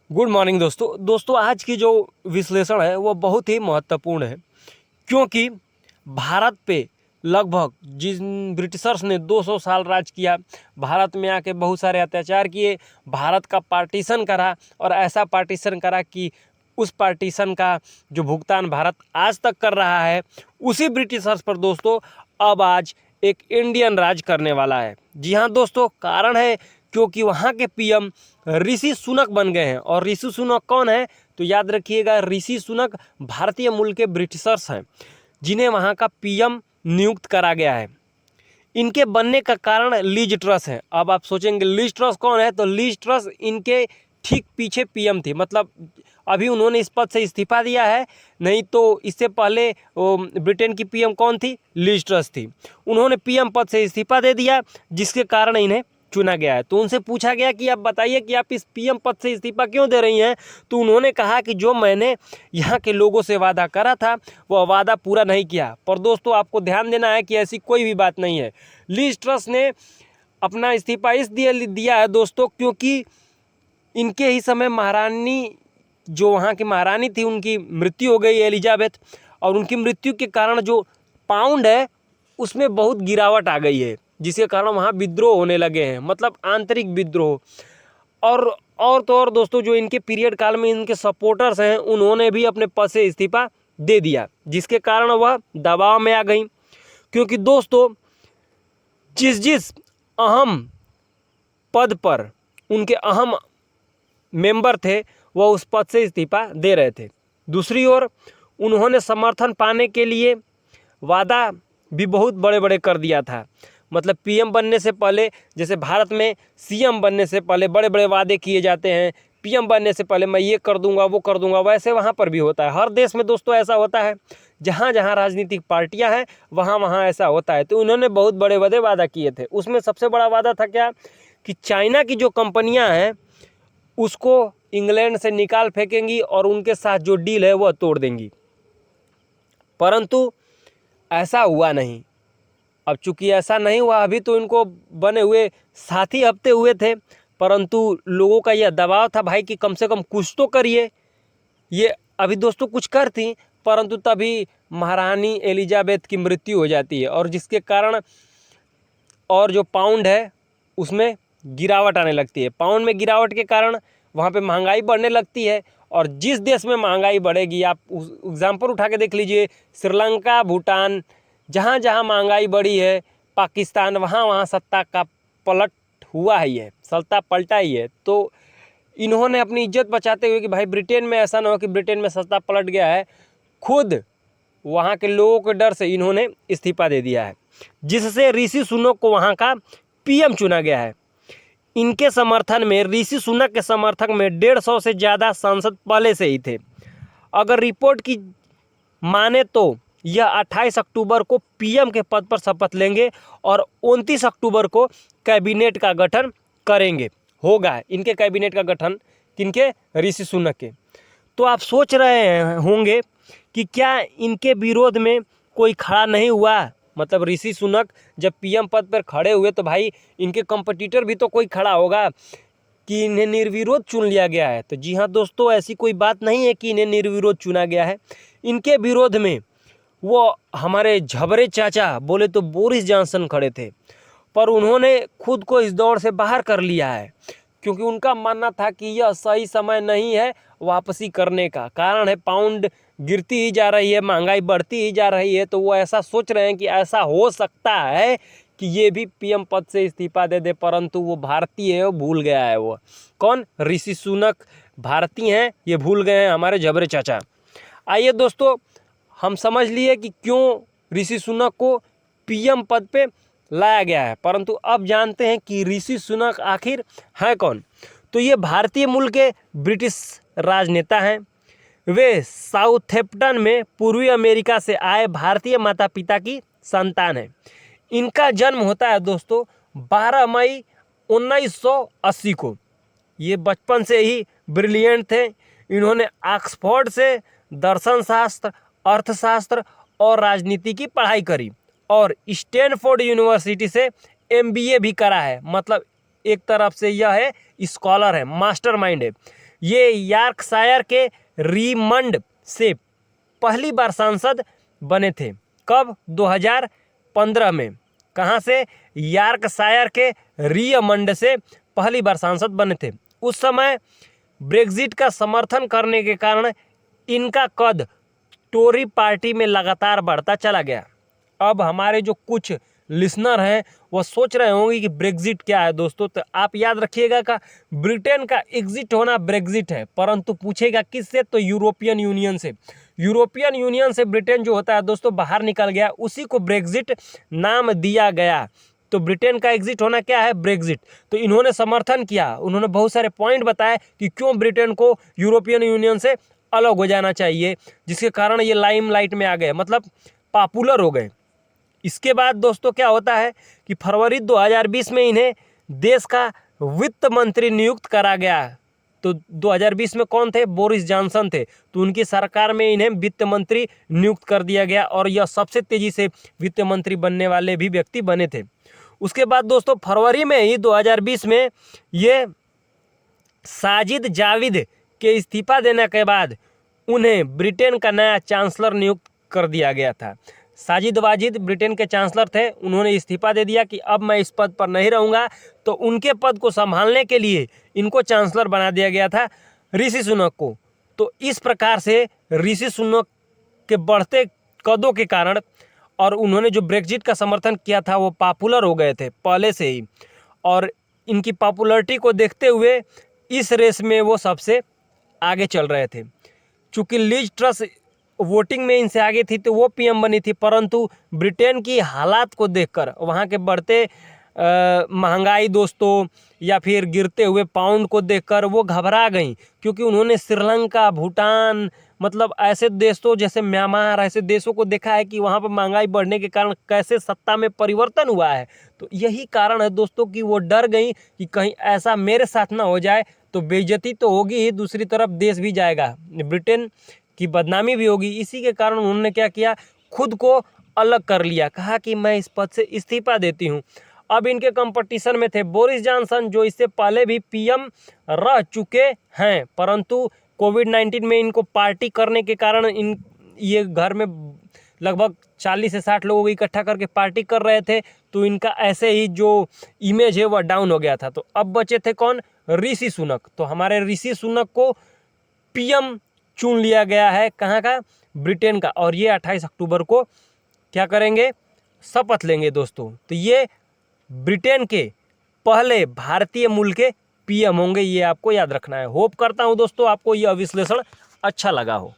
Good morning दोस्तों आज की जो विश्लेषण है वो बहुत ही महत्वपूर्ण है, क्योंकि भारत पे लगभग जिन ब्रिटिशर्स ने 200 साल राज किया, भारत में आके बहुत सारे अत्याचार किए, भारत का पार्टीशन करा और ऐसा पार्टीशन करा कि उस पार्टीशन का जो भुगतान भारत आज तक कर रहा है, उसी ब्रिटिशर्स पर दोस्तों अब आज एक इंडियन राज करने वाला है। जी हाँ दोस्तों, कारण है क्योंकि वहाँ के पीएम ऋषि सुनक बन गए हैं। और ऋषि सुनक कौन है तो याद रखिएगा, ऋषि सुनक भारतीय मूल के ब्रिटिशर्स हैं जिन्हें वहाँ का पीएम नियुक्त करा गया है। इनके बनने का कारण लीज ट्रस है। अब आप सोचेंगे लीज ट्रस कौन है, तो लीज ट्रस इनके ठीक पीछे पीएम थी। मतलब अभी उन्होंने इस पद से इस्तीफा दिया है, नहीं तो इससे पहले ब्रिटेन की पीएम कौन थी, लीज ट्रस थी। उन्होंने पीएम पद से इस्तीफा दे दिया, जिसके कारण इन्हें चुना गया है। तो उनसे पूछा गया कि आप बताइए कि आप इस पीएम पद से इस्तीफा क्यों दे रही हैं, तो उन्होंने कहा कि जो मैंने यहाँ के लोगों से वादा करा था वो वादा पूरा नहीं किया। पर दोस्तों आपको ध्यान देना है कि ऐसी कोई भी बात नहीं है। लीज ट्रस ने अपना इस्तीफा इसलिए दिया है दोस्तों क्योंकि इनके ही समय महारानी, जो वहाँ की महारानी थी, उनकी मृत्यु हो गई एलिजाबेथ, और उनकी मृत्यु के कारण जो पाउंड है उसमें बहुत गिरावट आ गई है, जिसके कारण वहाँ विद्रोह होने लगे हैं, मतलब आंतरिक विद्रोह। और तो और दोस्तों, जो इनके पीरियड काल में इनके सपोर्टर्स हैं उन्होंने भी अपने पद से इस्तीफा दे दिया, जिसके कारण वह दबाव में आ गई। क्योंकि दोस्तों जिस अहम पद पर उनके अहम मेंबर थे वह उस पद से इस्तीफा दे रहे थे। दूसरी ओर उन्होंने समर्थन पाने के लिए वादा भी बहुत बड़े बड़े कर दिया था। मतलब पीएम बनने से पहले, जैसे भारत में सीएम बनने से पहले बड़े बड़े वादे किए जाते हैं, पीएम बनने से पहले मैं ये कर दूंगा वो कर दूंगा, वैसे वहाँ पर भी होता है। हर देश में दोस्तों ऐसा होता है, जहाँ जहाँ राजनीतिक पार्टियाँ हैं वहाँ वहाँ ऐसा होता है। तो उन्होंने बहुत बड़े बड़े वादा किए थे। उसमें सबसे बड़ा वादा था क्या, कि चाइना की जो कंपनियाँ हैं उसको इंग्लैंड से निकाल फेंकेंगी और उनके साथ जो डील है वह तोड़ देंगी। परंतु ऐसा हुआ नहीं। अब चूंकि ऐसा नहीं हुआ, अभी तो इनको बने हुए 7 ही हफ्ते हुए थे, परंतु लोगों का यह दबाव था भाई कि कम से कम कुछ तो करिए। ये अभी दोस्तों कुछ करती, परंतु तभी महारानी एलिजाबेथ की मृत्यु हो जाती है, और जिसके कारण और जो पाउंड है उसमें गिरावट आने लगती है। पाउंड में गिरावट के कारण वहाँ पे महंगाई बढ़ने लगती है। और जिस देश में महंगाई बढ़ेगी, आप उस एग्जाम्पल उठा के देख लीजिए, श्रीलंका, भूटान, जहाँ जहाँ महंगाई बढ़ी है, पाकिस्तान, वहाँ वहाँ सत्ता का पलट हुआ ही है, सत्ता पलटा ही है। तो इन्होंने अपनी इज्जत बचाते हुए कि भाई ब्रिटेन में ऐसा ना हो कि ब्रिटेन में सत्ता पलट गया है, खुद वहाँ के लोगों के डर से इन्होंने इस्तीफा दे दिया है, जिससे ऋषि सुनक को वहाँ का पीएम चुना गया है। इनके समर्थन में, ऋषि सुनक के समर्थक में 150 से ज़्यादा सांसद पहले से ही थे। अगर रिपोर्ट की माने तो यह 28 अक्टूबर को पीएम के पद पर शपथ लेंगे और 29 अक्टूबर को कैबिनेट का गठन करेंगे। होगा इनके कैबिनेट का गठन, किनके, ऋषि सुनक के। तो आप सोच रहे होंगे कि क्या इनके विरोध में कोई खड़ा नहीं हुआ। मतलब ऋषि सुनक जब पीएम पद पर खड़े हुए तो भाई इनके कंपटीटर भी तो कोई खड़ा होगा कि इन्हें निर्विरोध चुन लिया गया है। तो जी हाँ दोस्तों, ऐसी कोई बात नहीं है कि इन्हें निर्विरोध चुना गया है। इनके विरोध में वो हमारे झबरे चाचा बोले तो बोरिस जॉनसन खड़े थे, पर उन्होंने खुद को इस दौड़ से बाहर कर लिया है, क्योंकि उनका मानना था कि यह सही समय नहीं है वापसी करने का। कारण है पाउंड गिरती ही जा रही है, महंगाई बढ़ती ही जा रही है। तो वो ऐसा सोच रहे हैं कि ऐसा हो सकता है कि ये भी पीएम पद से इस्तीफा दे दे, परंतु वो भारतीय है, वो भूल गया है। वो कौन, ऋषि सुनक भारतीय हैं, ये भूल गए हैं हमारे झबरे चाचा। आइए दोस्तों, हम समझ लिए कि क्यों ऋषि सुनक को पीएम पद पे लाया गया है, परंतु अब जानते हैं कि ऋषि सुनक आखिर हैं कौन। तो ये भारतीय मूल के ब्रिटिश राजनेता हैं। वे साउथहैम्पटन में पूर्वी अमेरिका से आए भारतीय माता पिता की संतान है। इनका जन्म होता है दोस्तों 12 मई 1980 को। ये बचपन से ही ब्रिलियंट थे। इन्होंने ऑक्सफोर्ड से दर्शन शास्त्र, अर्थशास्त्र और राजनीति की पढ़ाई करी और स्टैनफोर्ड यूनिवर्सिटी से एमबीए भी करा है। मतलब एक तरफ से यह है स्कॉलर है, मास्टरमाइंड है। ये यॉर्कशायर के रीमंड से पहली बार सांसद बने थे। कब? 2015 में। कहाँ से? यॉर्कशायर के रीमंड से पहली बार सांसद बने थे। उस समय ब्रेक्जिट का समर्थन करने के कारण इनका कद टोरी पार्टी में लगातार बढ़ता चला गया। अब हमारे जो कुछ लिसनर हैं वो सोच रहे होंगे कि ब्रेक्जिट क्या है दोस्तों, तो आप याद रखिएगा का ब्रिटेन का एग्जिट होना ब्रेक्जिट है, परंतु पूछेगा किससे? तो यूरोपियन यूनियन से। यूरोपियन यूनियन से ब्रिटेन जो होता है दोस्तों बाहर निकल गया, उसी को ब्रेक्जिट नाम दिया गया। तो ब्रिटेन का एग्जिट होना क्या है? ब्रेक्जिट। तो इन्होंने समर्थन किया, उन्होंने बहुत सारे पॉइंट बताए कि क्यों ब्रिटेन को यूरोपियन यूनियन से अलग हो जाना चाहिए, जिसके कारण ये लाइमलाइट में आ गए, मतलब पॉपुलर हो गए। इसके बाद दोस्तों क्या होता है कि फरवरी 2020 में इन्हें देश का वित्त मंत्री नियुक्त करा गया। तो 2020 में कौन थे? बोरिस जॉनसन थे। तो उनकी सरकार में इन्हें वित्त मंत्री नियुक्त कर दिया गया और यह सबसे तेजी से वित्त मंत्री बनने वाले भी व्यक्ति बने थे। उसके बाद दोस्तों फरवरी में ही 2020 में ये साजिद जाविद के इस्तीफा देने के बाद उन्हें ब्रिटेन का नया चांसलर नियुक्त कर दिया गया था। साजिद वाजिद ब्रिटेन के चांसलर थे, उन्होंने इस्तीफा दे दिया कि अब मैं इस पद पर नहीं रहूँगा, तो उनके पद को संभालने के लिए इनको चांसलर बना दिया गया था ऋषि सुनक को। तो इस प्रकार से ऋषि सुनक के बढ़ते कदों के कारण और उन्होंने जो ब्रेक्जिट का समर्थन किया था वो पॉपुलर हो गए थे पहले से ही, और इनकी पॉपुलरिटी को देखते हुए इस रेस में वो सबसे आगे चल रहे थे। चूँकि लिज ट्रस वोटिंग में इनसे आगे थी तो वो पीएम बनी थी, परंतु ब्रिटेन की हालात को देखकर, वहाँ के बढ़ते महंगाई दोस्तों या फिर गिरते हुए पाउंड को देखकर वो घबरा गई, क्योंकि उन्होंने श्रीलंका, भूटान, मतलब ऐसे देशों जैसे म्यांमार, ऐसे देशों को देखा है कि वहाँ पर महंगाई बढ़ने के कारण कैसे सत्ता में परिवर्तन हुआ है। तो यही कारण है दोस्तों कि वो डर गई कि कहीं ऐसा मेरे साथ ना हो जाए, तो बेइज्जती तो होगी ही, दूसरी तरफ देश भी जाएगा, ब्रिटेन की बदनामी भी होगी। इसी के कारण उन्होंने क्या किया, खुद को अलग कर लिया, कहा कि मैं इस पद से इस्तीफा देती हूँ। अब इनके कंपटीशन में थे बोरिस जॉनसन, जो इससे पहले भी पीएम रह चुके हैं, परंतु कोविड-19 में इनको पार्टी करने के कारण ये घर में लगभग 40 से 60 लोगों को इकट्ठा करके पार्टी कर रहे थे, तो इनका ऐसे ही जो इमेज है वह डाउन हो गया था। तो अब बचे थे कौन? ऋषि सुनक। तो हमारे ऋषि सुनक को पीएम चुन लिया गया है, कहाँ का? ब्रिटेन का। और ये 28 अक्टूबर को क्या करेंगे? शपथ लेंगे दोस्तों। तो ये ब्रिटेन के पहले भारतीय मूल के पीएम होंगे, ये आपको याद रखना है। होप करता हूँ दोस्तों आपको यह विश्लेषण अच्छा लगा हो।